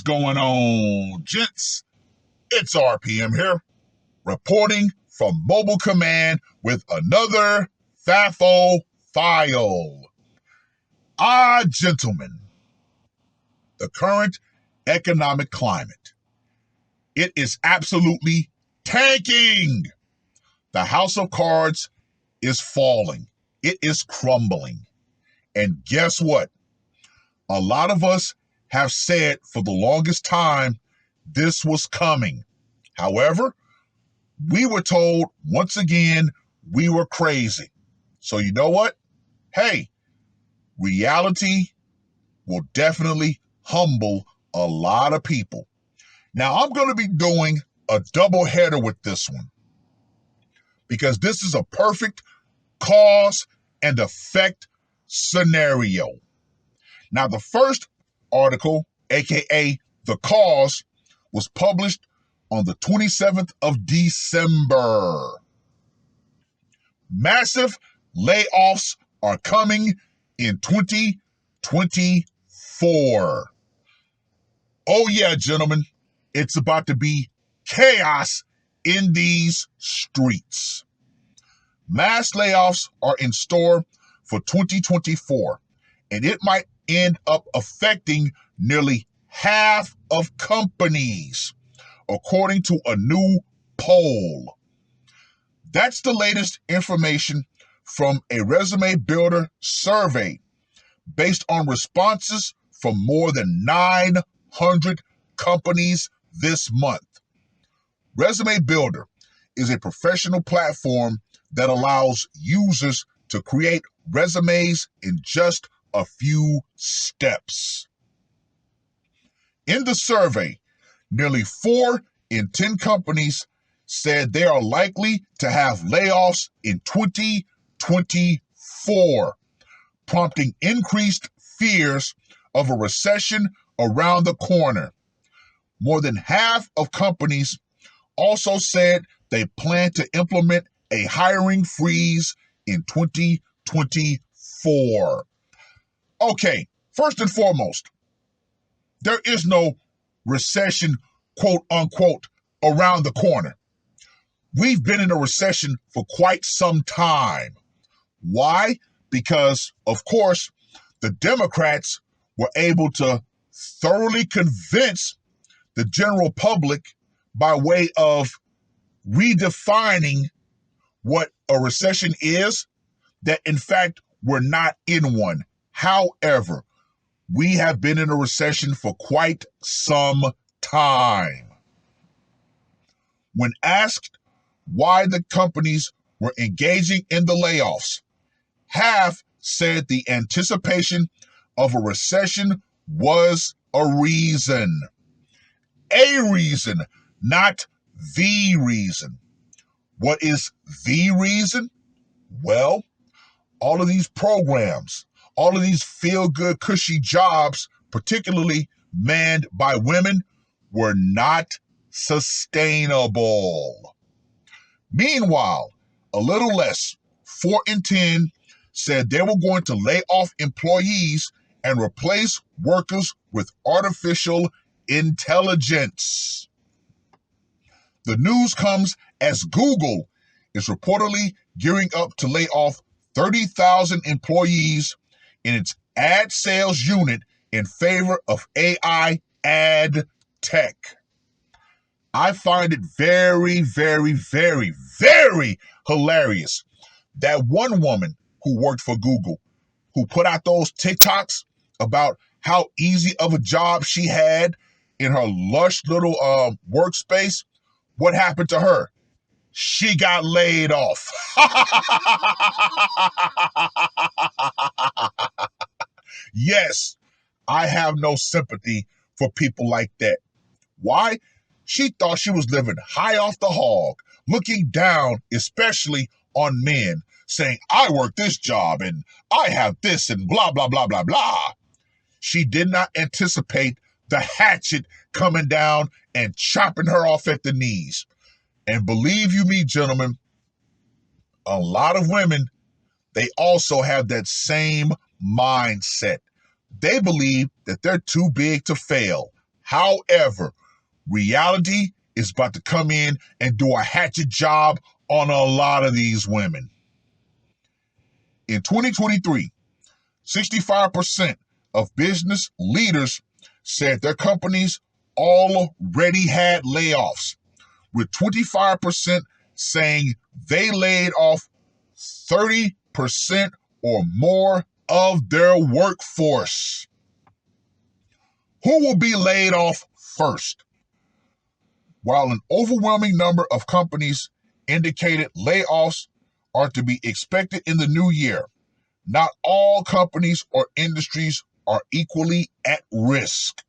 going on, gents? It's R.P.M. here, reporting from Mobile Command with another FAFO file. Gentlemen, the current economic climate, it is absolutely tanking. The house of cards is falling. It is crumbling. And guess what? A lot of us have said for the longest time this was coming. However, we were told once again we were crazy. So you know what? Hey, reality will definitely humble a lot of people. Now, I'm going to be doing a double header with this one because this is a perfect cause and effect scenario. Now, the first article, aka the cause, was published on the 27th of December. Massive layoffs are coming in 2024. Oh yeah, gentlemen, it's about to be chaos in these streets. Mass layoffs are in store for 2024, and it might end up affecting nearly half of companies, according to a new poll. That's the latest information from a resume builder survey based on responses from more than 900 companies this month. Resume Builder is a professional platform that allows users to create resumes in just a few steps. In the survey, nearly 4 in 10 companies said they are likely to have layoffs in 2024, prompting increased fears of a recession around the corner. More than half of companies also said they plan to implement a hiring freeze in 2024. Okay, first and foremost, there is no recession, quote unquote, around the corner. We've been in a recession for quite some time. Why? Because, of course, the Democrats were able to thoroughly convince the general public by way of redefining what a recession is, that in fact we're not in one. However, we have been in a recession for quite some time. When asked why the companies were engaging in the layoffs, half said the anticipation of a recession was a reason. A reason, not the reason. What is the reason? Well, all of these programs, all of these feel-good, cushy jobs, particularly manned by women, were not sustainable. Meanwhile, a little less, 4 in 10, said they were going to lay off employees and replace workers with artificial intelligence. The news comes as Google is reportedly gearing up to lay off 30,000 employees in its ad sales unit in favor of AI ad tech. I find it very, very, very, very hilarious that one woman who worked for Google, who put out those TikToks about how easy of a job she had in her lush little workspace, what happened to her? She got laid off. Yes, I have no sympathy for people like that. Why? She thought she was living high off the hog, looking down, especially on men, saying, I work this job and I have this and blah, blah, blah, blah, blah. She did not anticipate the hatchet coming down and chopping her off at the knees. And believe you me, gentlemen, a lot of women, they also have that same mindset. They believe that they're too big to fail. However, reality is about to come in and do a hatchet job on a lot of these women. In 2023, 65% of business leaders said their companies already had layoffs, with 25% saying they laid off 30% or more of their workforce. Who will be laid off first? While an overwhelming number of companies indicated layoffs are to be expected in the new year, not all companies or industries are equally at risk.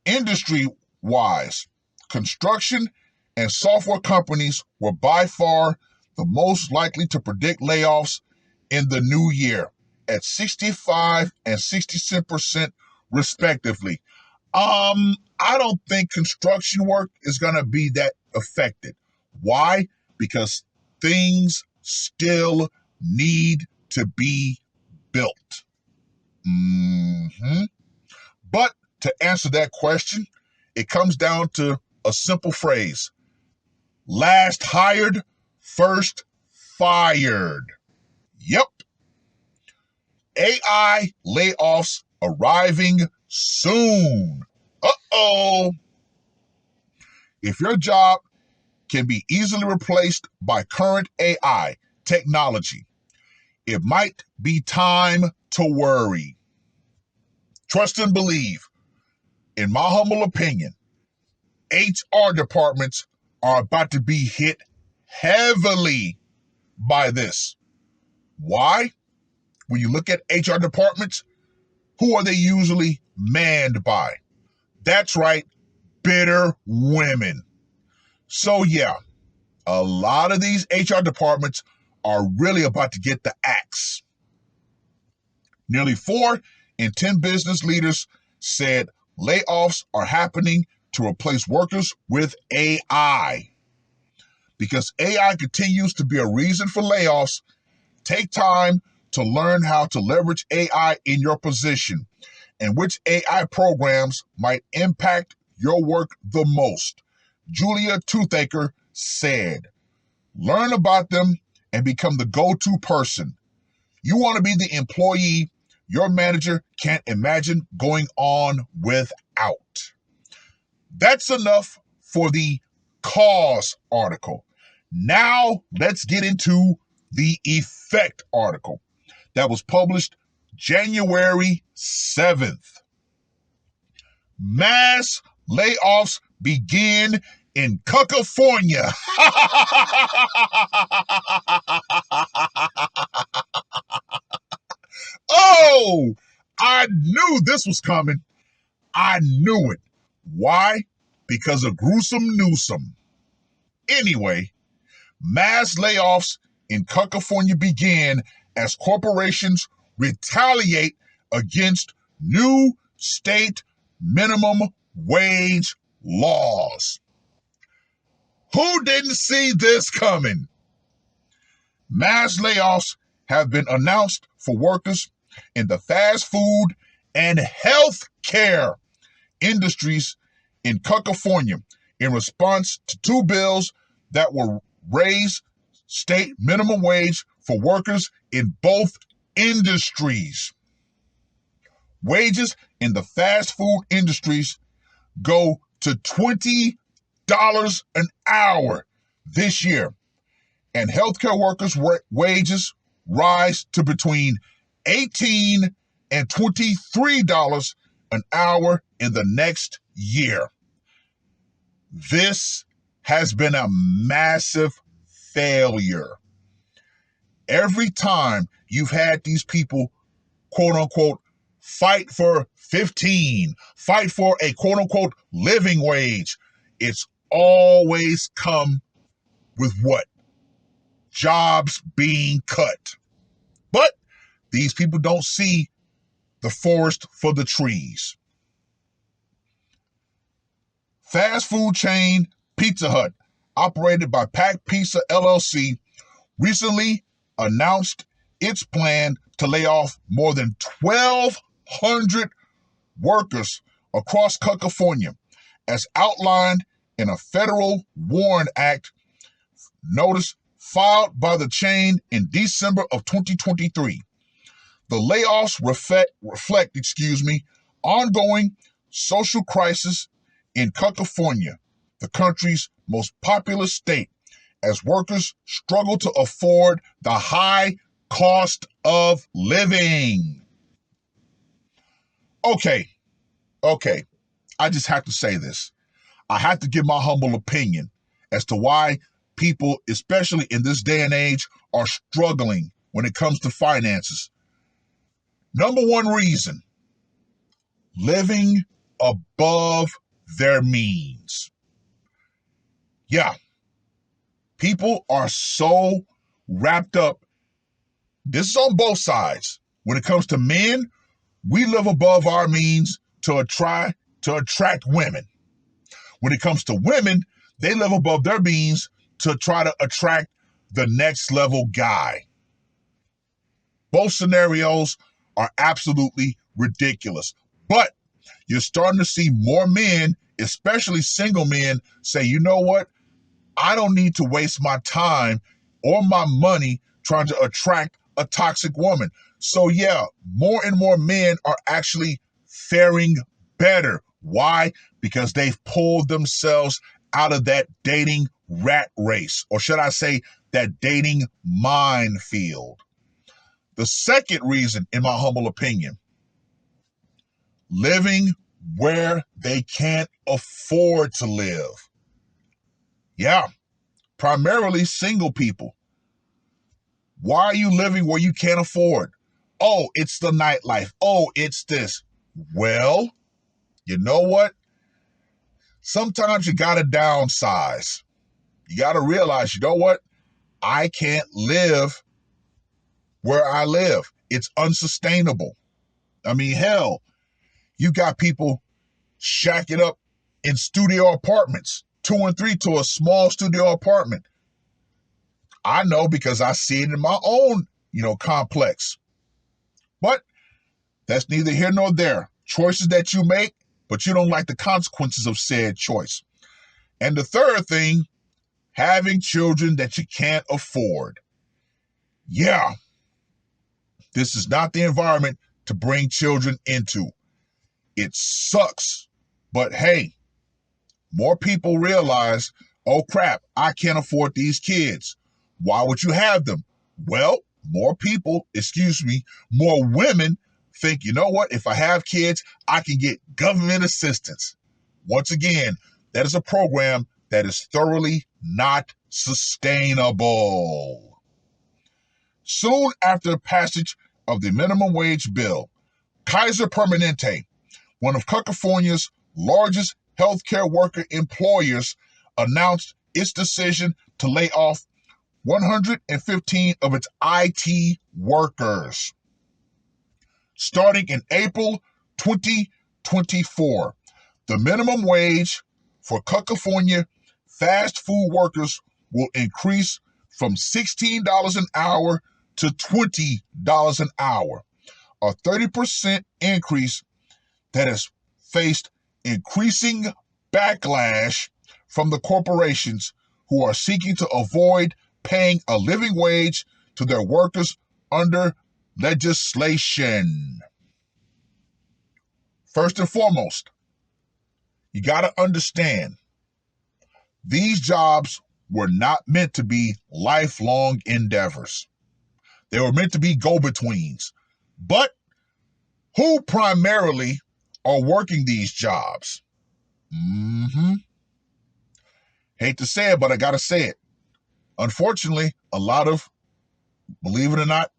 Industry-wise, construction and software companies were by far the most likely to predict layoffs in the new year at 65 and 66% respectively. I don't think construction work is going to be that affected. Why? Because things still need to be built. But to answer that question, it comes down to a simple phrase. Last hired, first fired. Yep. AI layoffs arriving soon. Uh-oh. If your job can be easily replaced by current AI technology, it might be time to worry. Trust and believe, in my humble opinion, HR departments are about to be hit heavily by this. Why? When you look at HR departments, who are they usually manned by? That's right, bitter women. So yeah, a lot of these HR departments are really about to get the axe. Nearly 4 in 10 business leaders said layoffs are happening to replace workers with AI. Because AI continues to be a reason for layoffs, take time to learn how to leverage AI in your position and which AI programs might impact your work the most. Julia Toothaker said, learn about them and become the go-to person. You want to be the employee your manager can't imagine going on without. That's enough for the cause article. Now let's get into the effect article that was published January 7th. Mass layoffs begin in California. Oh, I knew this was coming. I knew it. Why? Because of gruesome Newsom. Anyway, mass layoffs in California began as corporations retaliate against new state minimum wage laws. Who didn't see this coming? Mass layoffs have been announced for workers in the fast food and health care industries in California in response to 2 bills that will raise state minimum wage for workers in both industries. Wages in the fast food industries go to $20 an hour this year, and healthcare workers' wages rise to between $18 and $23 an hour in the next year. This has been a massive failure. Every time you've had these people, quote unquote, fight for 15, fight for a quote unquote living wage, it's always come with what? Jobs being cut. But these people don't see the forest for the trees. Fast food chain Pizza Hut, operated by Pack Pizza LLC, recently announced its plan to lay off more than 1,200 workers across California, as outlined in a federal WARN Act notice filed by the chain in December of 2023. The layoffs reflect ongoing social crisis in California, the country's most populous state, as workers struggle to afford the high cost of living. Okay, I just have to say this. I have to give my humble opinion as to why people, especially in this day and age, are struggling when it comes to finances. Number one reason, living above their means. Yeah, people are so wrapped up. This is on both sides. When it comes to men, we live above our means to attract women. When it comes to women, they live above their means to try to attract the next level guy. Both scenarios are absolutely ridiculous. But you're starting to see more men, especially single men, say, you know what? I don't need to waste my time or my money trying to attract a toxic woman. So yeah, more and more men are actually faring better. Why? Because they've pulled themselves out of that dating rat race, or should I say that dating minefield. The second reason, in my humble opinion, living where they can't afford to live. Yeah, primarily single people. Why are you living where you can't afford? Oh, it's the nightlife. Oh, it's this. Well, you know what? Sometimes you got to downsize. You got to realize, you know what? I can't live where I live. It's unsustainable. I mean, hell, you got people shacking up in studio apartments, 2 and 3 to a small studio apartment. I know because I see it in my own, complex. But that's neither here nor there. Choices that you make, but you don't like the consequences of said choice. And the third thing, having children that you can't afford. Yeah, this is not the environment to bring children into. It sucks. But hey, more people realize, oh crap, I can't afford these kids. Why would you have them? Well, more women think, you know what, if I have kids, I can get government assistance. Once again, that is a program that is thoroughly not sustainable. Soon after the passage of the minimum wage bill, Kaiser Permanente, one of California's largest healthcare worker employers, announced its decision to lay off 115 of its IT workers. Starting in April 2024, the minimum wage for California fast food workers will increase from $16 an hour to $20 an hour, a 30% increase that has faced increasing backlash from the corporations who are seeking to avoid paying a living wage to their workers under legislation. First and foremost, you got to understand, these jobs were not meant to be lifelong endeavors. They were meant to be go-betweens. But who primarily are working these jobs? Hate to say it, but I got to say it. Unfortunately, a lot of, believe it or not,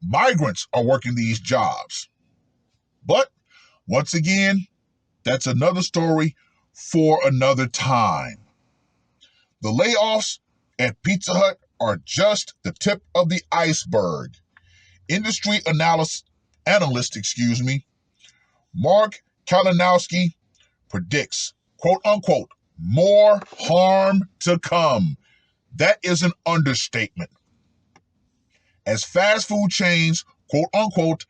migrants are working these jobs. But once again, that's another story for another time. The layoffs at Pizza Hut are just the tip of the iceberg. Industry analyst, Mark Kalinowski predicts, quote unquote, more harm to come. That is an understatement. As fast food chains, quote unquote,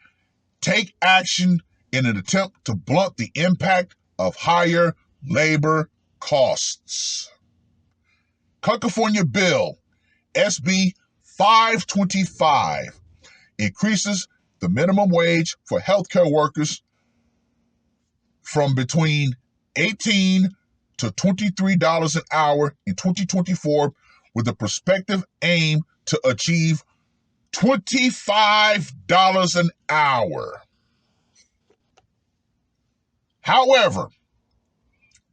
take action in an attempt to blunt the impact of higher labor costs. California Bill SB 525 increases the minimum wage for healthcare workers from between $18 to $23 an hour in 2024 with a prospective aim to achieve $25 an hour. However,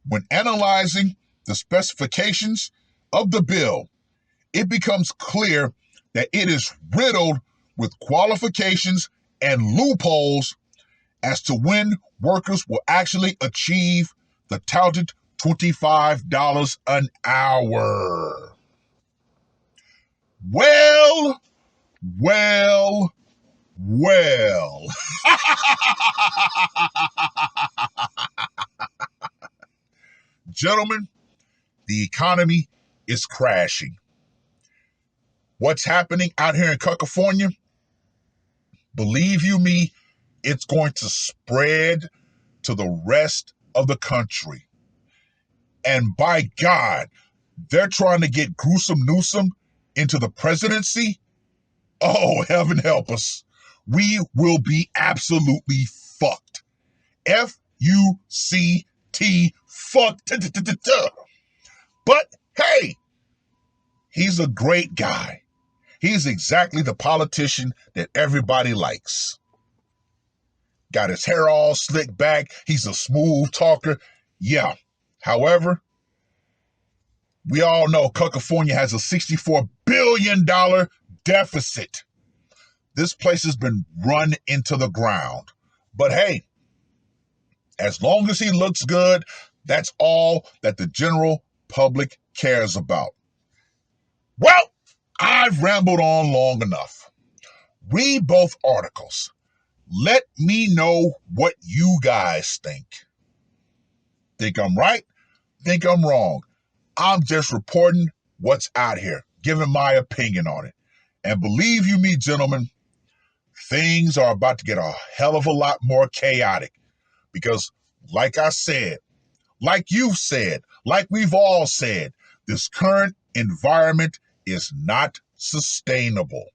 when analyzing the specifications of the bill, it becomes clear that it is riddled with qualifications and loopholes as to when workers will actually achieve the touted $25 an hour. Well. Gentlemen, the economy is crashing. What's happening out here in California? Believe you me, it's going to spread to the rest of the country. And by God, they're trying to get Gruesome Newsom into the presidency. Oh, heaven help us. We will be absolutely fucked. F-U-C-T, fucked. But hey, he's a great guy. He's exactly the politician that everybody likes. Got his hair all slicked back. He's a smooth talker. Yeah. However, we all know California has a $64 billion deficit. This place has been run into the ground. But hey, as long as he looks good, that's all that the general public cares about. Well, I've rambled on long enough. Read both articles. Let me know what you guys think. Think I'm right? Think I'm wrong? I'm just reporting what's out here, giving my opinion on it. And believe you me, gentlemen, things are about to get a hell of a lot more chaotic. Because, like I said, like you've said, like we've all said, this current environment is not sustainable.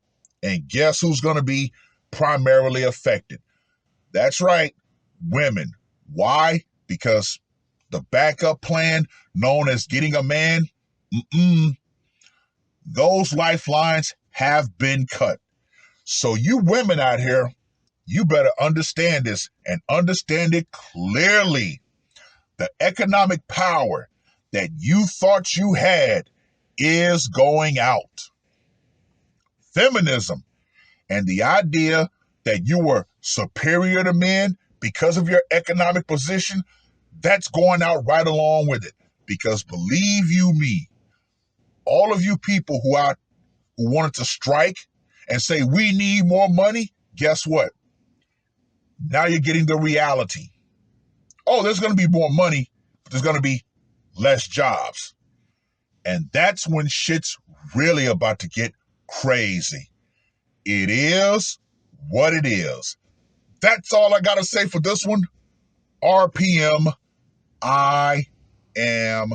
And guess who's going to be primarily affected? That's right, women. Why? Because the backup plan known as getting a man, those lifelines have been cut. So you women out here, you better understand this and understand it clearly. The economic power that you thought you had is going out. Feminism and the idea that you were superior to men because of your economic position, that's going out right along with it. Because believe you me, all of you people who wanted to strike and say we need more money, guess what? Now you're getting the reality. Oh, there's going to be more money, but there's going to be less jobs. And that's when shit's really about to get crazy. It is what it is. That's all I got to say for this one. R.P.M. I am